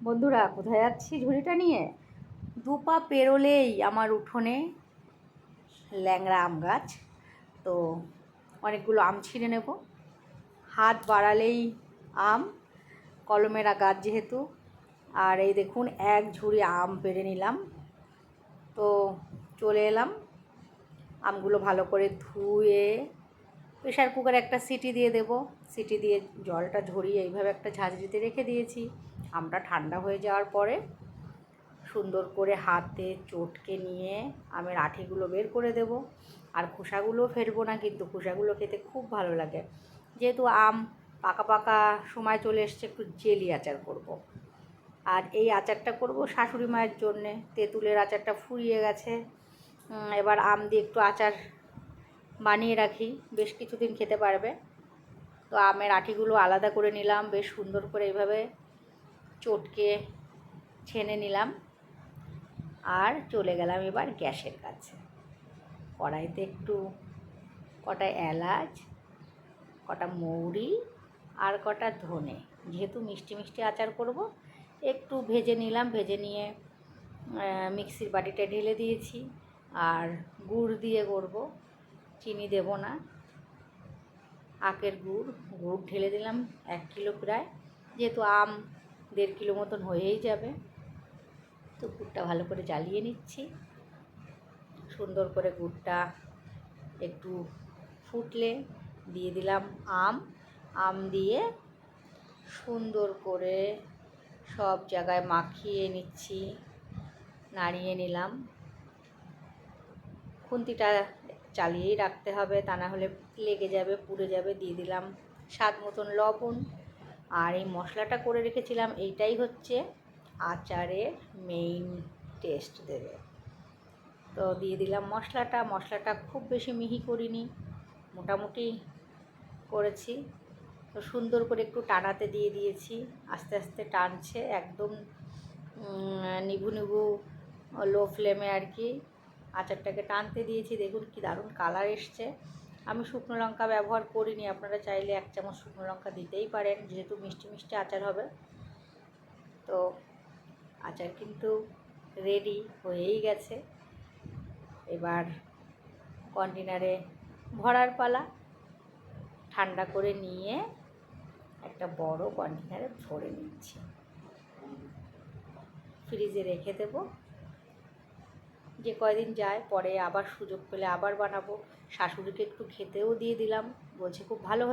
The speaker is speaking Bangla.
বন্ধুরা, কোথায় যাচ্ছি ঝুড়িটা নিয়ে? দুপা পেরোলেই আমার উঠোনে ল্যাংড়া আম গাছ। তো অনেকগুলো আম ছিঁড়ে নেব। হাত বাড়ালেই আম, কলমেরা গাছ যেহেতু। আর এই দেখুন, এক ঝুড়ি আম পেড়ে নিলাম। তো চলে এলাম, আমগুলো ভালো করে ধুয়ে প্রেশার কুকারে একটা সিটি দিয়ে দেব। সিটি দিয়ে জলটা ঝরিয়ে এইভাবে একটা ঝাঁঝরিতে রেখে দিয়েছি। আমটা ঠান্ডা হয়ে যাওয়ার পরে সুন্দর করে হাতে চটকে নিয়ে আমের আঠিগুলো বের করে দেব। আর খোসাগুলো ফেলবো না, কিন্তু খোসাগুলো খেতে খুব ভালো লাগে। যেহেতু আম পাকা পাকা সময় চলে এসছে, একটু জেলি আচার করব। আর এই আচারটা করব শাশুড়ি মায়ের জন্যে। তেঁতুলের আচারটা ফুরিয়ে গেছে, এবার আম দিয়ে একটু আচার বানিয়ে রাখি, বেশ কিছুদিন খেতে পারবে। তো আমের আঠিগুলো আলাদা করে নিলাম, বেশ সুন্দর করে এইভাবে চটকে ছেনে নিলাম। আর চলে গেলাম এবার গ্যাসের কাছে। কড়াইতে একটু কটা এলাচ, কটা মৌরি আর কটা ধনে, যেহেতু মিষ্টি মিষ্টি আচার করব, একটু ভেজে নিলাম। ভেজে নিয়ে মিক্সির বাটিতে ঢেলে দিয়েছি। আর গুড় দিয়ে করব, চিনি দেব না, আখের গুড় ঢেলে দিলাম 1 কিলো প্রায়, যেহেতু আম 1.5 কিলো মতন হয়েই যাবে। তো গুড়টা ভালো করে জ্বালিয়ে নিচ্ছি। সুন্দর করে গুড়টা একটু ফুটলে দিয়ে দিলাম আম দিয়ে সুন্দর করে সব জায়গায় মাখিয়ে নিচ্ছি, নাড়িয়ে নিলাম। খুন্তিটা চালিয়েই রাখতে হবে, তা না হলে লেগে যাবে, পুড়ে যাবে। দিয়ে দিলাম স্বাদ মতন লবণ। আর এই মশলাটা করে রেখেছিলাম, এইটাই হচ্ছে আচারের মেইন টেস্ট দেবে। তো দিয়ে দিলাম মশলাটা খুব বেশি মিহি করিনি, মোটামুটি করেছি। তো সুন্দর করে একটু টানাতে দিয়ে দিয়েছি, আস্তে আস্তে টানছে, একদম নিভু নিভু লো ফ্লেমে আর কি আচারটাকে টানতে দিয়েছি। দেখুন কি দারুণ কালার এসছে। আমি শুকনো লঙ্কা ব্যবহার করিনি, আপনারা চাইলে 1 চামচ শুকনো লঙ্কা দিতেই পারেন, যেহেতু মিষ্টি মিষ্টি আচার হবে। তো আচার কিন্তু রেডি হয়েই গেছে। এবার কন্টেনারে ভরার পালা। ঠান্ডা করে নিয়ে একটা বড় কন্টেনারে ভরে নিচ্ছি, ফ্রিজে রেখে দেব। যে কয়দিন যায়, পরে আবার সুযোগ পেলে আবার বানাবো। শাশুড়িকে একটু খেতেও দিয়ে দিলাম, বলছে খুব ভালো হয়েছে।